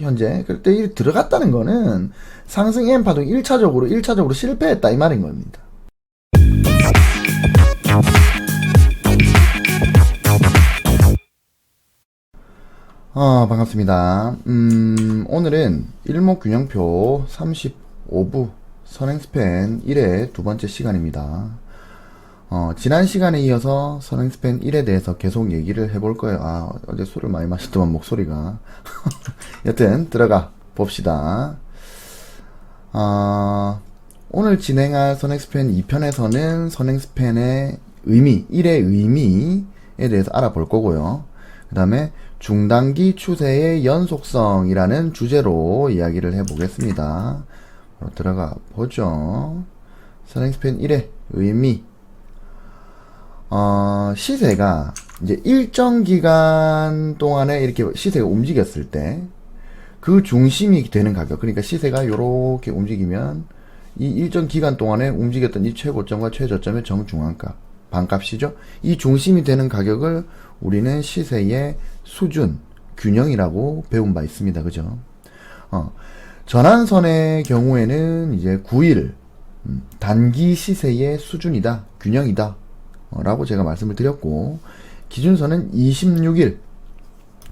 현재. 그때 이 들어갔다는 거는 상승 EM 파동 1차적으로 실패했다 이 말인 겁니다. 반갑습니다. 오늘은 일목균형표 35부 선행스팬 1의 두 번째 시간입니다. 지난 시간에 이어서 선행스팬 1에 대해서 계속 얘기를 해볼 거예요. 어제 술을 많이 마셨더만 목소리가. 여튼, 들어가 봅시다. 오늘 진행할 선행스팬 2편에서는 선행스팬의 의미, 1의 의미에 대해서 알아볼 거고요. 그 다음에 중단기 추세의 연속성이라는 주제로 이야기를 해보겠습니다. 들어가 보죠. 선행스팬 1의 의미. 시세가 이제 일정 기간 동안에 이렇게 시세가 움직였을 때 그 중심이 되는 가격, 그러니까 시세가 요렇게 움직이면 이 일정 기간 동안에 움직였던 이 최고점과 최저점의 정중앙값, 반값이죠. 이 중심이 되는 가격을 우리는 시세의 수준, 균형이라고 배운 바 있습니다. 그죠? 전환선의 경우에는 이제 9일, 단기 시세의 수준이다, 균형이다, 라고 제가 말씀을 드렸고, 기준선은 26일,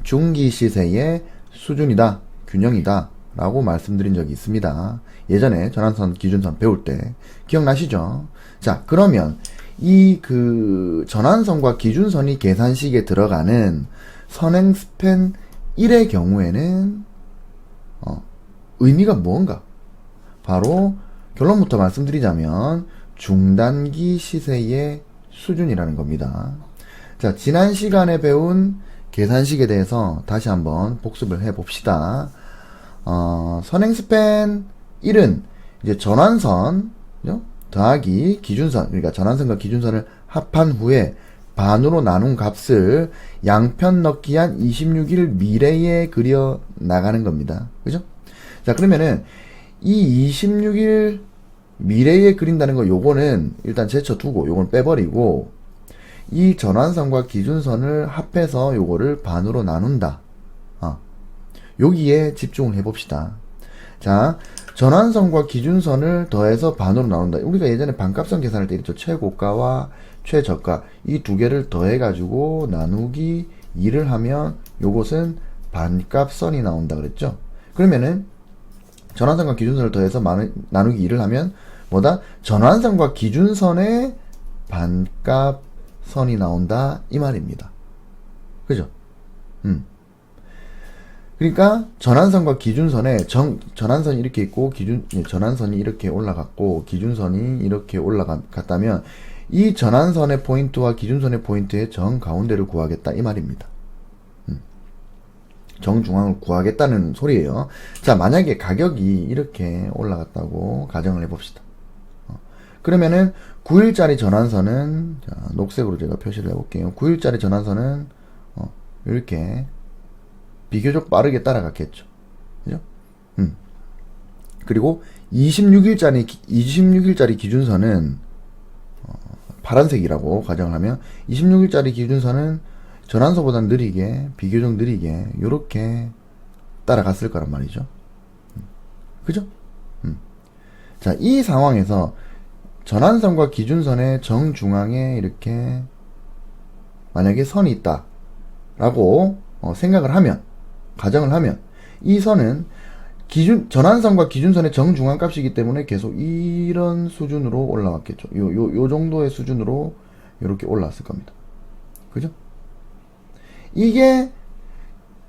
중기 시세의 수준이다, 균형이다, 라고 말씀드린 적이 있습니다. 예전에 전환선, 기준선 배울 때. 기억나시죠? 자, 그러면, 전환선과 기준선이 계산식에 들어가는 선행스팬 1의 경우에는, 의미가 뭔가? 바로, 결론부터 말씀드리자면, 중단기 시세의 수준이라는 겁니다. 자, 지난 시간에 배운 계산식에 대해서 다시 한번 복습을 해 봅시다. 선행스팬 1은 이제 전환선, 더하기 기준선, 그러니까 전환선과 기준선을 합한 후에 반으로 나눈 값을 양편 넣기한 26일 미래에 그려 나가는 겁니다. 그죠? 자, 그러면은 이 26일 미래에 그린다는 거, 요거는 일단 제쳐두고 요건 빼버리고 이 전환선과 기준선을 합해서 요거를 반으로 나눈다. 여기에 집중을 해봅시다. 자, 전환선과 기준선을 더해서 반으로 나눈다. 우리가 예전에 반값선 계산할 때 있죠. 최고가와 최저가 이 두 개를 더해가지고 나누기 2를 하면 요것은 반값선이 나온다 그랬죠. 그러면은 전환선과 기준선을 더해서 나누기 2를 하면 뭐다? 전환선과 기준선의 반값선이 나온다 이 말입니다. 그죠? 그러니까 전환선과 기준선에 전환선이 이렇게 있고 전환선이 이렇게 올라갔고 기준선이 이렇게 올라갔다면 이 전환선의 포인트와 기준선의 포인트의 정 가운데를 구하겠다 이 말입니다. 정중앙을 구하겠다는 소리예요. 자, 만약에 가격이 이렇게 올라갔다고 가정을 해봅시다. 그러면은 9일짜리 전환선은, 자, 녹색으로 제가 표시를 해볼게요. 9일짜리 전환선은 이렇게 비교적 빠르게 따라갔겠죠. 그죠? 그리고 26일짜리 기준선은 파란색이라고 가정을 하면 26일짜리 기준선은 전환선보다 느리게, 비교적 느리게 요렇게 따라갔을 거란 말이죠. 그죠? 자, 이 상황에서 전환선과 기준선의 정중앙에 이렇게 만약에 선이 있다 라고 생각을 하면, 가정을 하면 이 선은 전환선과 기준선의 정중앙 값이기 때문에 계속 이런 수준으로 올라갔겠죠. 요 정도의 수준으로 이렇게 올라왔을 겁니다. 그죠? 이게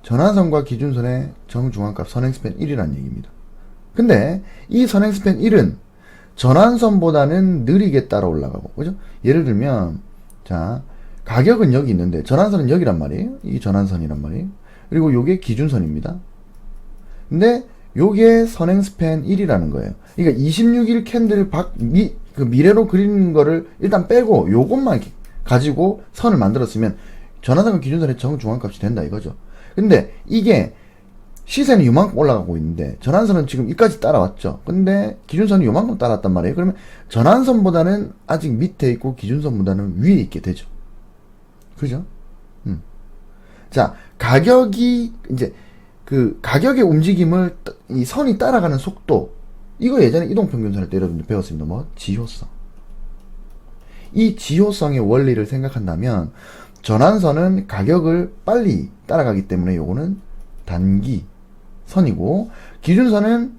전환선과 기준선의 정중앙값 선행스팬 1이라는 얘기입니다. 근데 이 선행스팬 1은 전환선보다는 느리게 따라 올라가고, 그죠? 예를 들면, 자, 가격은 여기 있는데 전환선은 여기란 말이에요. 이 전환선이란 말이에요. 그리고 요게 기준선입니다. 근데 요게 선행스팬 1이라는 거예요. 그러니까 26일 캔들 미래로 그리는 거를 일단 빼고 요것만 가지고 선을 만들었으면 전환선과 기준선의 정중앙값이 된다 이거죠. 근데 이게 시세는 요만큼 올라가고 있는데 전환선은 지금 여기까지 따라왔죠. 근데 기준선이 요만큼 따라왔단 말이에요. 그러면 전환선보다는 아직 밑에 있고 기준선보다는 위에 있게 되죠. 그죠? 자, 가격이 이제 그 가격의 움직임을 이 선이 따라가는 속도, 이거 예전에 이동평균선을 때 여러분들 배웠습니다. 뭐 지효성. 이 지효성의 원리를 생각한다면 전환선은 가격을 빨리 따라가기 때문에 요거는 단기 선이고, 기준선은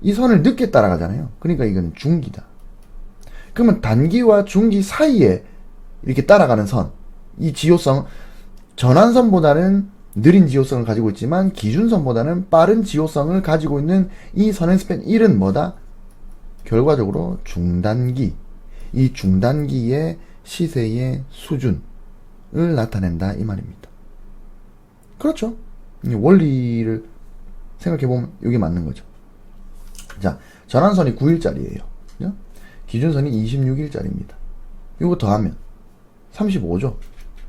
이 선을 늦게 따라가잖아요. 그러니까 이건 중기다. 그러면 단기와 중기 사이에 이렇게 따라가는 선, 이 지효성, 전환선보다는 느린 지효성을 가지고 있지만 기준선보다는 빠른 지효성을 가지고 있는 이 선행스팬 1은 뭐다? 결과적으로 중단기, 이 중단기의 시세의 수준을 나타낸다 이 말입니다. 그렇죠? 원리를 생각해보면 이게 맞는 거죠. 자, 전환선이 9일짜리예요. 기준선이 26일짜리입니다. 이거 더하면 35죠.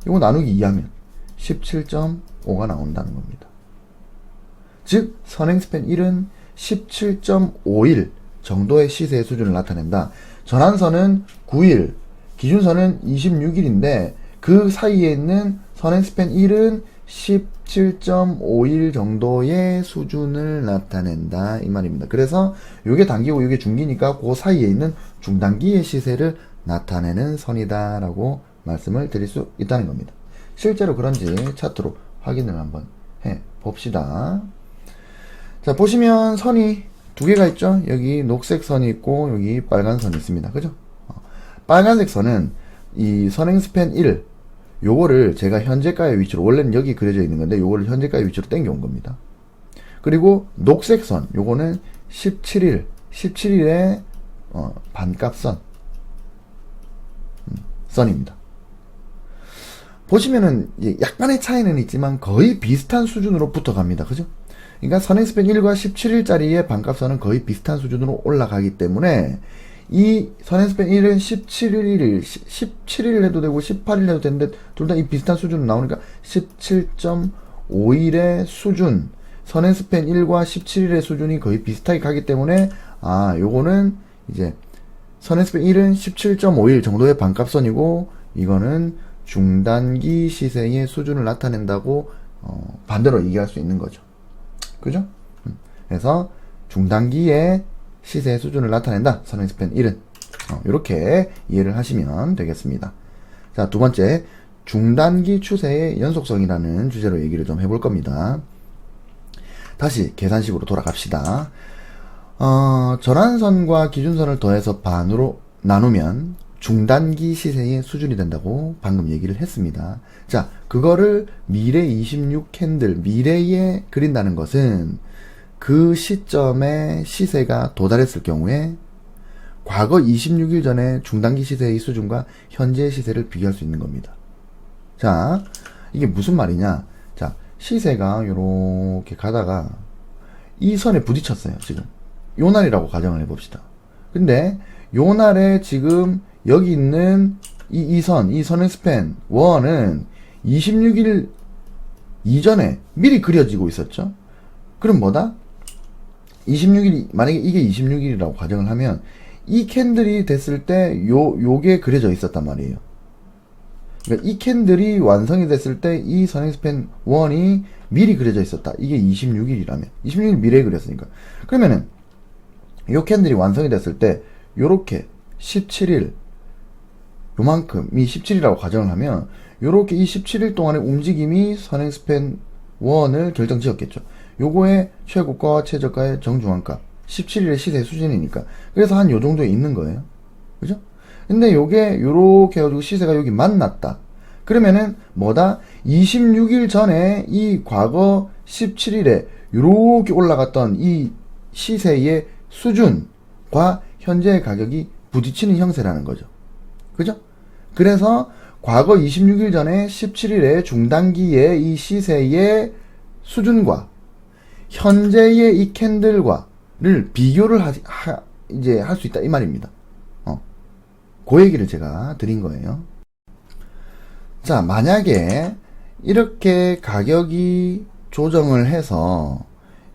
이거 나누기 2하면 17.5가 나온다는 겁니다. 즉 선행스팬 1은 17.5일 정도의 시세의 수준을 나타낸다. 전환선은 9일, 기준선은 26일인데 그 사이에 있는 선행스팬 1은 17.5일 정도의 수준을 나타낸다 이 말입니다. 그래서 요게 단기고 요게 중기니까 그 사이에 있는 중단기의 시세를 나타내는 선이다 라고 말씀을 드릴 수 있다는 겁니다. 실제로 그런지 차트로 확인을 한번 해 봅시다. 자, 보시면 선이 두 개가 있죠. 여기 녹색 선이 있고 여기 빨간 선이 있습니다. 그죠? 빨간색 선은 이 선행스팬 1, 요거를 제가 현재가의 위치로, 원래는 여기 그려져 있는 건데 요거를 현재가의 위치로 당겨온 겁니다. 그리고 녹색 선, 요거는 17일의 반값선 선입니다. 보시면은 약간의 차이는 있지만 거의 비슷한 수준으로 붙어갑니다. 그죠? 그러니까 선행스팬 1과 17일짜리의 반값선은 거의 비슷한 수준으로 올라가기 때문에 이 선행스팬 1은 17일 해도 되고 18일 해도 되는데 둘 다 이 비슷한 수준으로 나오니까 17.5일의 수준, 선행스팬 1과 17일의 수준이 거의 비슷하게 가기 때문에 요거는 이제 선행스팬 1은 17.5일 정도의 반값선이고 이거는 중단기 시세의 수준을 나타낸다고 반대로 얘기할 수 있는 거죠. 그죠? 그래서 중단기의 시세의 수준을 나타낸다. 선행스팬 1은 이렇게 이해를 하시면 되겠습니다. 자, 두 번째, 중단기 추세의 연속성이라는 주제로 얘기를 좀 해볼 겁니다. 다시 계산식으로 돌아갑시다. 전환선과 기준선을 더해서 반으로 나누면 중단기 시세의 수준이 된다고 방금 얘기를 했습니다. 자, 그거를 미래 26 캔들, 미래에 그린다는 것은 그 시점에 시세가 도달했을 경우에 과거 26일 전에 중단기 시세의 수준과 현재 시세를 비교할 수 있는 겁니다. 자, 이게 무슨 말이냐? 자, 시세가 이렇게 가다가 이 선에 부딪혔어요, 지금. 요 날이라고 가정을 해봅시다. 근데 요 날에 지금 여기 있는 이 선행스팬 1은 26일 이전에 미리 그려지고 있었죠. 그럼 뭐다? 26일, 만약에 이게 26일이라고 가정을 하면 이 캔들이 됐을 때 요게 그려져 있었단 말이에요. 그러니까 이 캔들이 완성이 됐을 때 이 선행스팬 1이 미리 그려져 있었다. 이게 26일이라면 26일 미래에 그렸으니까. 그러면은 요 캔들이 완성이 됐을 때 요렇게 17일 요만큼이 17이라고 가정을 하면 요렇게 이 17일 동안의 움직임이 선행스팬 1을 결정지었겠죠. 요거의 최고가와 최저가의 정중앙가 17일의 시세 수준이니까. 그래서 한 요 정도에 있는 거예요. 그죠? 근데 요게 요렇게 해가지고 시세가 여기 만났다. 그러면은 뭐다? 26일 전에 이 과거 17일에 요렇게 올라갔던 이 시세의 수준과 현재의 가격이 부딪히는 형세라는 거죠. 그죠? 그래서 과거 26일 전에 17일에 중단기의 이 시세의 수준과 현재의 이 캔들과를 비교를 이제 할 수 있다 이 말입니다. 그 얘기를 제가 드린 거예요. 자, 만약에 이렇게 가격이 조정을 해서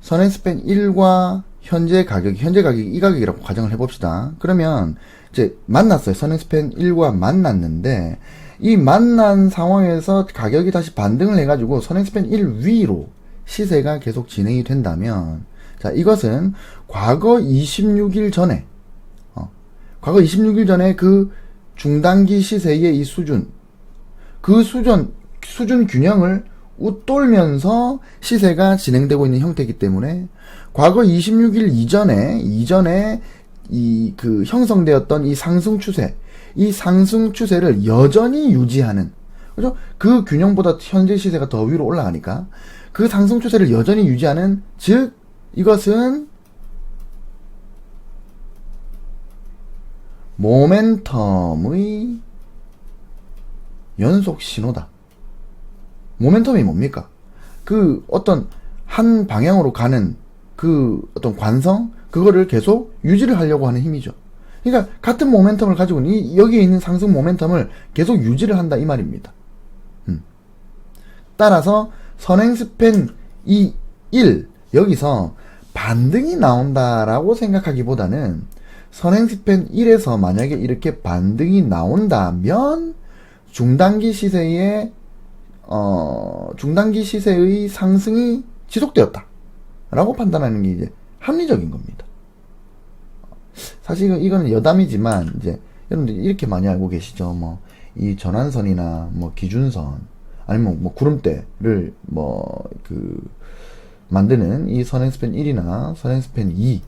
선행스팬 1과 현재 가격이 이 가격이라고 가정을 해봅시다. 그러면 이제 만났어요. 선행스팬 1과 만났는데 이 만난 상황에서 가격이 다시 반등을 해가지고 선행스팬 1 위로 시세가 계속 진행이 된다면, 자, 이것은 과거 26일 전에, 과거 26일 전에 그 중단기 시세의 이 수준, 그 수준 균형을 웃돌면서 시세가 진행되고 있는 형태이기 때문에, 과거 26일 이전에 그 형성되었던 이 상승 추세를 여전히 유지하는, 그죠? 그 균형보다 현재 시세가 더 위로 올라가니까, 그 상승 추세를 여전히 유지하는, 즉, 이것은 모멘텀의 연속 신호다. 모멘텀이 뭡니까? 그 어떤 한 방향으로 가는 그 어떤 관성, 그거를 계속 유지를 하려고 하는 힘이죠. 그러니까 같은 모멘텀을 가지고 여기에 있는 상승 모멘텀을 계속 유지를 한다 이 말입니다. 따라서 선행스팬 1 여기서 반등이 나온다라고 생각하기보다는, 선행스팬 1에서 만약에 이렇게 반등이 나온다면 중단기 시세의 상승이 지속되었다 라고 판단하는 게 이제 합리적인 겁니다. 사실 이거는 여담이지만, 이제 여러분들이 이렇게 많이 알고 계시죠. 뭐 이 전환선이나 뭐 기준선, 아니면 뭐 구름대를 만드는 이 선행스팬 1이나 선행스팬 2,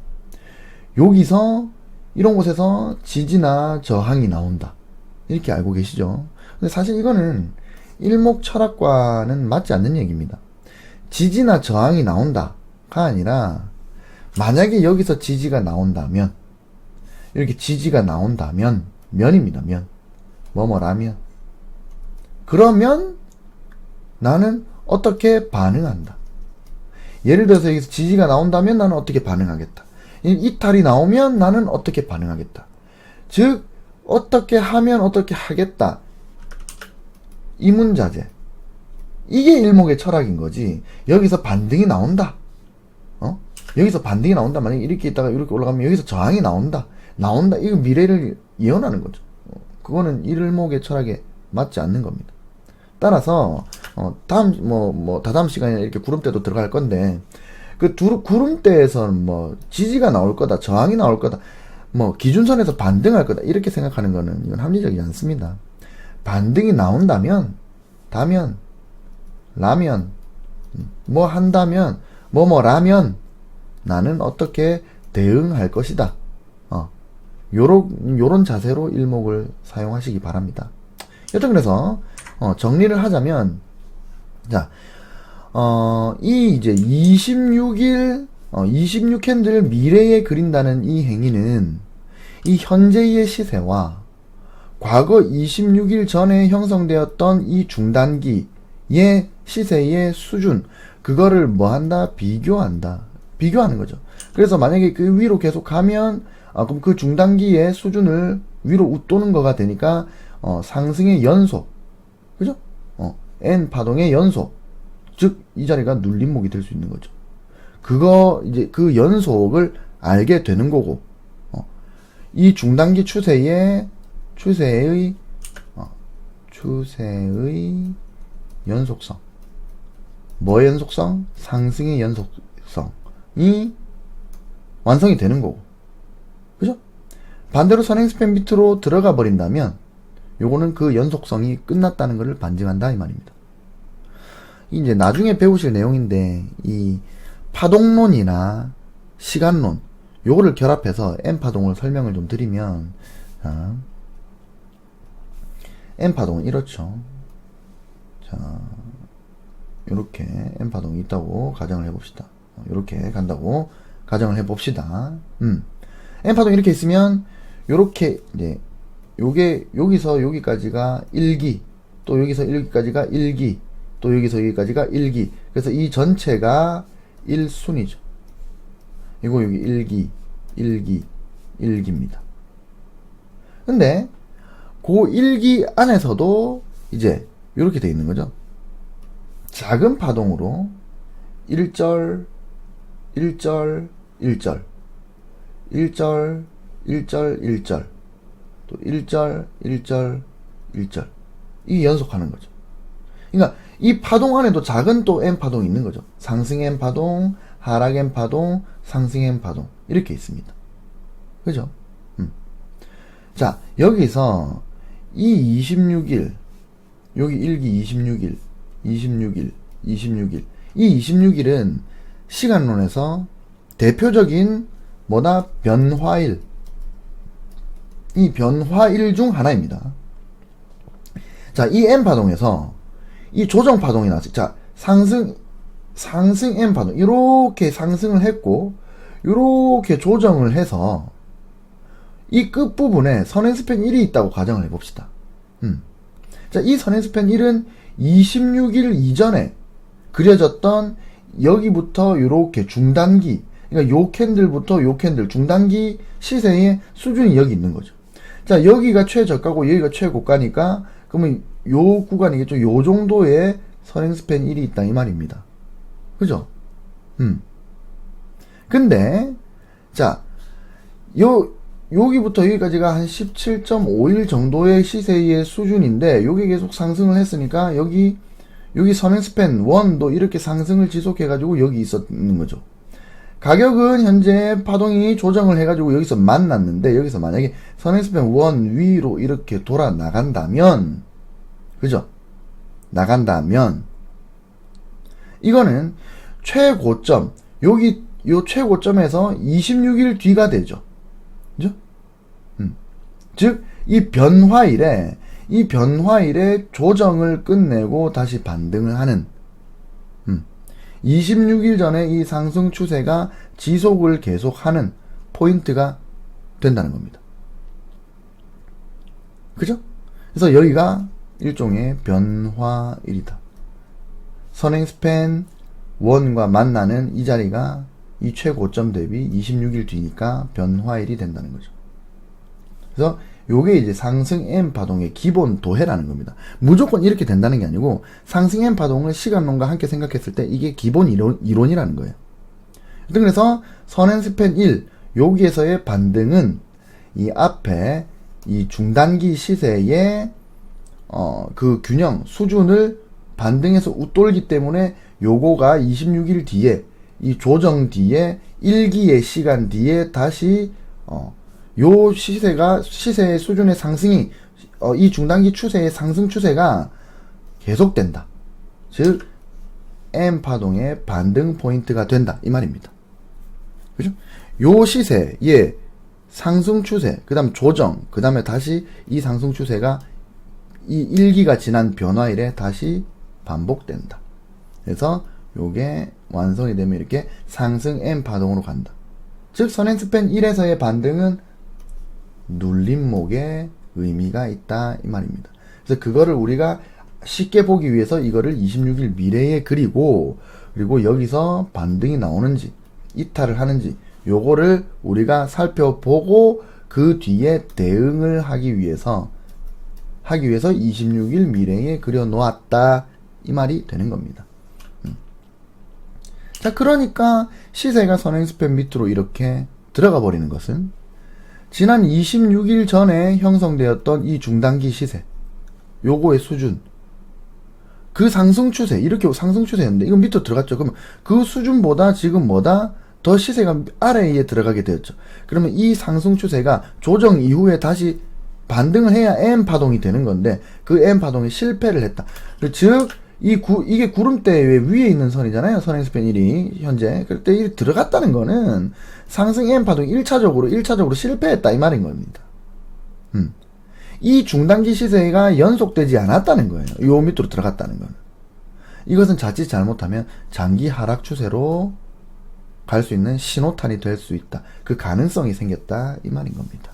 여기서 이런 곳에서 지지나 저항이 나온다 이렇게 알고 계시죠. 근데 사실 이거는 일목 철학과는 맞지 않는 얘기입니다. 지지나 저항이 나온다가 아니라, 만약에 여기서 지지가 나온다면, 이렇게 지지가 나온다면, 면입니다. 면. 뭐뭐라면, 그러면 나는 어떻게 반응한다. 예를 들어서 여기서 지지가 나온다면 나는 어떻게 반응하겠다. 이탈이 나오면 나는 어떻게 반응하겠다. 즉, 어떻게 하면 어떻게 하겠다. 이문자재. 이게 일목의 철학인 거지. 여기서 반등이 나온다. 여기서 반등이 나온다. 만약에 이렇게 있다가 이렇게 올라가면 여기서 저항이 나온다. 이거 미래를 예언하는 거죠. 그거는 일목의 철학에 맞지 않는 겁니다. 따라서, 다다음 시간에 이렇게 구름대도 들어갈 건데, 그 구름대에서는 뭐, 지지가 나올 거다, 저항이 나올 거다, 뭐, 기준선에서 반등할 거다, 이렇게 생각하는 거는, 이건 합리적이지 않습니다. 반등이 나온다면, 라면, 뭐 한다면, 뭐라면, 나는 어떻게 대응할 것이다. 요런 자세로 일목을 사용하시기 바랍니다. 여튼 그래서, 정리를 하자면, 자, 이 이제 26 캔들 미래에 그린다는 이 행위는 이 현재의 시세와 과거 26일 전에 형성되었던 이 중단기의 시세의 수준, 그거를 뭐 한다? 비교하는 거죠. 그래서 만약에 그 위로 계속 가면, 그럼 그 중단기의 수준을 위로 웃도는 거가 되니까, 상승의 연속, 그죠? N 파동의 연속, 즉 이 자리가 눌림목이 될 수 있는 거죠. 이제 그 연속을 알게 되는 거고, 이 중단기 추세의 연속성, 뭐의 연속성? 상승의 연속성이 완성이 되는 거고, 그죠? 반대로 선행스팬 밑으로 들어가 버린다면 요거는 그 연속성이 끝났다는 것을 반증한다 이 말입니다. 이제 나중에 배우실 내용인데, 이 파동론이나 시간론, 요거를 결합해서 N파동을 설명을 좀 드리면, 자, N파동은 이렇죠. 자, 요렇게 N파동이 있다고 가정을 해봅시다. 요렇게 간다고 가정을 해봅시다. N파동이 이렇게 있으면, 요렇게, 이제, 여기서 여기까지가 1기, 또 여기서 여기까지가 1기, 또 여기서 여기까지가 1기. 그래서 이 전체가 1순위죠. 이거 여기 1기입니다. 근데, 그 1기 안에서도 이제, 요렇게 되어 있는 거죠. 작은 파동으로 1절, 1절, 1절, 1절, 1절, 1절, 또 1절, 1절, 1절. 이게 연속하는 거죠. 그러니까 이 파동 안에도 작은 또 M 파동이 있는 거죠. 상승 M 파동, 하락 M 파동, 상승 M 파동 이렇게 있습니다. 그죠? 자, 여기서 이 26일, 여기 1기 26일, 26일, 26일, 이 26일은 시간론에서 대표적인 뭐다? 변화일. 이 변화일 중 하나입니다. 자, 이 M 파동에서 이 조정 파동이 나왔어요. 자, 상승 M 파동. 이렇게 상승을 했고, 이렇게 조정을 해서 이 끝부분에 선행스팬 1이 있다고 가정을 해봅시다. 자, 이 선행스팬 1은 26일 이전에 그려졌던 여기부터 이렇게 중단기, 그러니까 요 캔들부터 요 캔들 중단기 시세의 수준이 여기 있는 거죠. 자, 여기가 최저가고 여기가 최고가니까 그러면 요 구간이겠죠. 요 정도의 선행스팬 1이 있다 이 말입니다. 그죠? 근데 자, 여기부터 여기까지가 한 17.5일 정도의 시세의 수준인데 여기 계속 상승을 했으니까 여기 선행스팬 1도 이렇게 상승을 지속해가지고 여기 있었는 거죠. 가격은 현재 파동이 조정을 해가지고 여기서 만났는데 여기서 만약에 선행스팬 1 위로 이렇게 돌아 나간다면, 그죠? 나간다면 이거는 최고점, 여기 요 최고점에서 26일 뒤가 되죠. 그죠? 즉, 이 변화일에 조정을 끝내고 다시 반등을 하는, 26일 전에 이 상승 추세가 지속을 계속하는 포인트가 된다는 겁니다. 그죠? 그래서 여기가 일종의 변화일이다. 선행스팬 1과 만나는 이 자리가 이 최고점 대비 26일 뒤니까 변화일이 된다는 거죠. 그래서 요게 이제 상승 M 파동의 기본 도해라는 겁니다. 무조건 이렇게 된다는 게 아니고 상승 M 파동을 시간론과 함께 생각했을 때 이게 기본 이론이라는 거예요. 그래서 선행스팬 1 여기에서의 반등은 이 앞에 이 중단기 시세의 그 균형 수준을 반등해서 웃돌기 때문에 요거가 26일 뒤에 이 조정 뒤에 1기의 시간 뒤에 다시 요 시세의 수준의 상승이 이 중단기 추세의 상승 추세가 계속된다. 즉 M 파동의 반등 포인트가 된다 이 말입니다. 그죠? 요 시세의 상승 추세, 그 다음 조정, 그 다음에 다시 이 상승 추세가 이 1기가 지난 변화일에 다시 반복된다. 그래서 요게 완성이 되면 이렇게 상승 M 파동으로 간다. 즉 선행스팬 1에서의 반등은 눌림목의 의미가 있다 이 말입니다. 그래서 그거를 우리가 쉽게 보기 위해서 이거를 26일 미래에 그리고 여기서 반등이 나오는지 이탈을 하는지 요거를 우리가 살펴보고 그 뒤에 대응을 하기 위해서 26일 미래에 그려 놓았다 이 말이 되는 겁니다. 자, 그러니까 시세가 선행스팬 밑으로 이렇게 들어가 버리는 것은 지난 26일 전에 형성되었던 이 중단기 시세, 요거의 수준, 그 상승 추세, 이렇게 상승 추세였는데 이건 밑으로 들어갔죠. 그러면 그 수준보다 지금 뭐다? 더 시세가 아래에 들어가게 되었죠. 그러면 이 상승 추세가 조정 이후에 다시 반등을 해야 M 파동이 되는 건데 그 M 파동이 실패를 했다. 즉 이게 구름대 위에 있는 선이잖아요. 선행스팬 1이 현재. 그럴 때 1이 들어갔다는 거는 상승 M 파동이 1차적으로 실패했다 이 말인 겁니다. 이 중단기 시세가 연속되지 않았다는 거예요. 요 밑으로 들어갔다는 건. 이것은 자칫 잘못하면 장기 하락 추세로 갈 수 있는 신호탄이 될 수 있다. 그 가능성이 생겼다 이 말인 겁니다.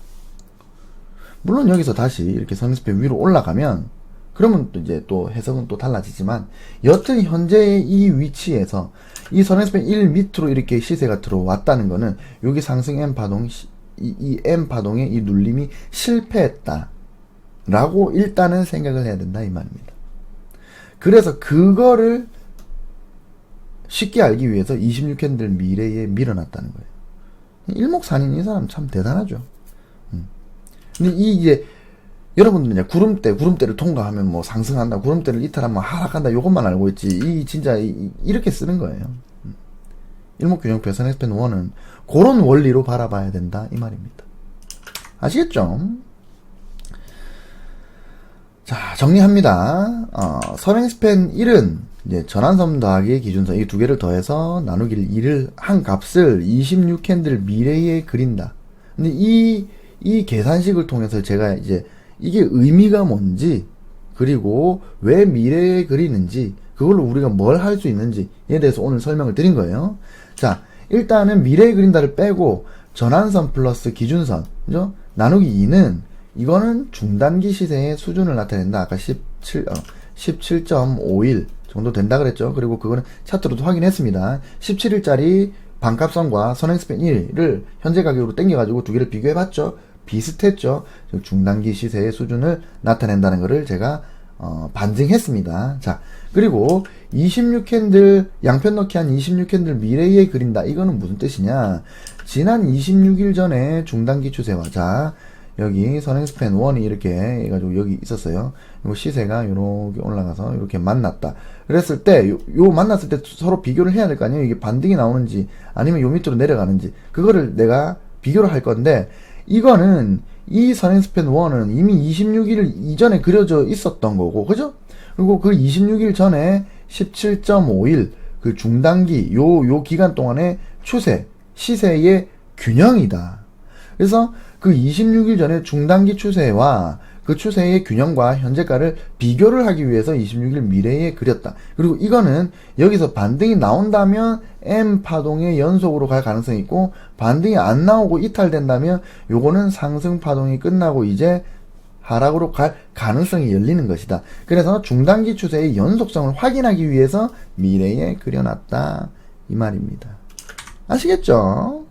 물론 여기서 다시 이렇게 선행스팬 위로 올라가면 그러면 또 이제 또 해석은 또 달라지지만 여튼 현재의 이 위치에서 이 선행스팬 1 밑으로 이렇게 시세가 들어왔다는 거는 여기 상승 M 파동 이 M 파동의 이 눌림이 실패했다 라고 일단은 생각을 해야 된다 이 말입니다. 그래서 그거를 쉽게 알기 위해서 26캔들 미래에 밀어놨다는 거예요. 일목산인 이 사람 참 대단하죠. 근데 여러분들 이제 구름대를 통과하면 뭐 상승한다, 구름대를 이탈하면 하락한다, 요것만 알고 있지. 진짜 이렇게 쓰는 거예요. 일목균형표 선행스팬 1은 그런 원리로 바라봐야 된다, 이 말입니다. 아시겠죠? 자, 정리합니다. 선행스팬 1은 이제 전환섬 더하기 기준선 이 두 개를 더해서 나누기를 2를 한 값을 26캔들 미래에 그린다. 근데 이 계산식을 통해서 제가 이제 이게 의미가 뭔지, 그리고 왜 미래에 그리는지, 그걸로 우리가 뭘 할 수 있는지에 대해서 오늘 설명을 드린 거예요. 자, 일단은 미래에 그린다를 빼고 전환선 플러스 기준선, 그죠? 나누기 2는 이거는 중단기 시세의 수준을 나타낸다. 아까 17.51 정도 된다 그랬죠. 그리고 그거는 차트로도 확인했습니다. 17일짜리 반값선과 선행스팬 1을 현재 가격으로 땡겨가지고 두 개를 비교해봤죠. 비슷했죠. 중단기 시세의 수준을 나타낸다는 것을 제가 반증했습니다. 자, 그리고 26캔들 양편 넣기 한 26캔들 미래에 그린다. 이거는 무슨 뜻이냐? 지난 26일 전에 중단기 추세와, 자, 여기 선행스팬 1이 이렇게 해가지고 여기 있었어요. 요 시세가 이렇게 올라가서 이렇게 만났다. 그랬을 때 요 만났을 때 서로 비교를 해야 될 거 아니에요. 이게 반등이 나오는지 아니면 요 밑으로 내려가는지, 그거를 내가 비교를 할 건데, 이거는 이 선행스팬 1은 이미 26일 이전에 그려져 있었던 거고, 그죠? 그리고 그 26일 전에 17.51 그 중단기 요 기간 동안의 추세 시세의 균형이다. 그래서 그 26일 전에 중단기 추세와 그 추세의 균형과 현재가를 비교를 하기 위해서 26일 미래에 그렸다. 그리고 이거는 여기서 반등이 나온다면 M 파동의 연속으로 갈 가능성이 있고, 반등이 안 나오고 이탈된다면 요거는 상승 파동이 끝나고 이제 하락으로 갈 가능성이 열리는 것이다. 그래서 중단기 추세의 연속성을 확인하기 위해서 미래에 그려놨다, 이 말입니다. 아시겠죠?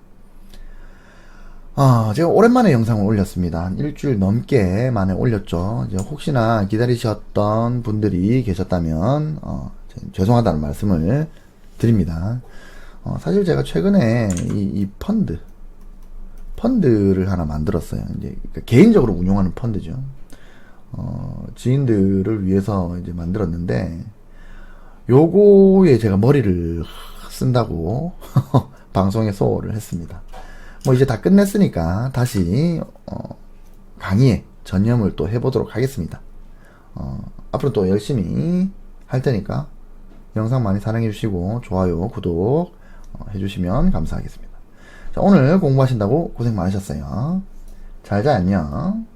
제가 오랜만에 영상을 올렸습니다. 한 일주일 넘게 만에 올렸죠. 이제 혹시나 기다리셨던 분들이 계셨다면, 죄송하다는 말씀을 드립니다. 사실 제가 최근에 이 펀드를 하나 만들었어요. 이제 그러니까 개인적으로 운용하는 펀드죠. 지인들을 위해서 이제 만들었는데, 요거에 제가 머리를 쓴다고 방송에 소홀을 했습니다. 뭐 이제 다 끝냈으니까 다시 강의에 전념을 또 해보도록 하겠습니다. 앞으로 또 열심히 할 테니까 영상 많이 사랑해 주시고 좋아요, 구독 해주시면 감사하겠습니다. 자, 오늘 공부하신다고 고생 많으셨어요. 잘 자, 안녕.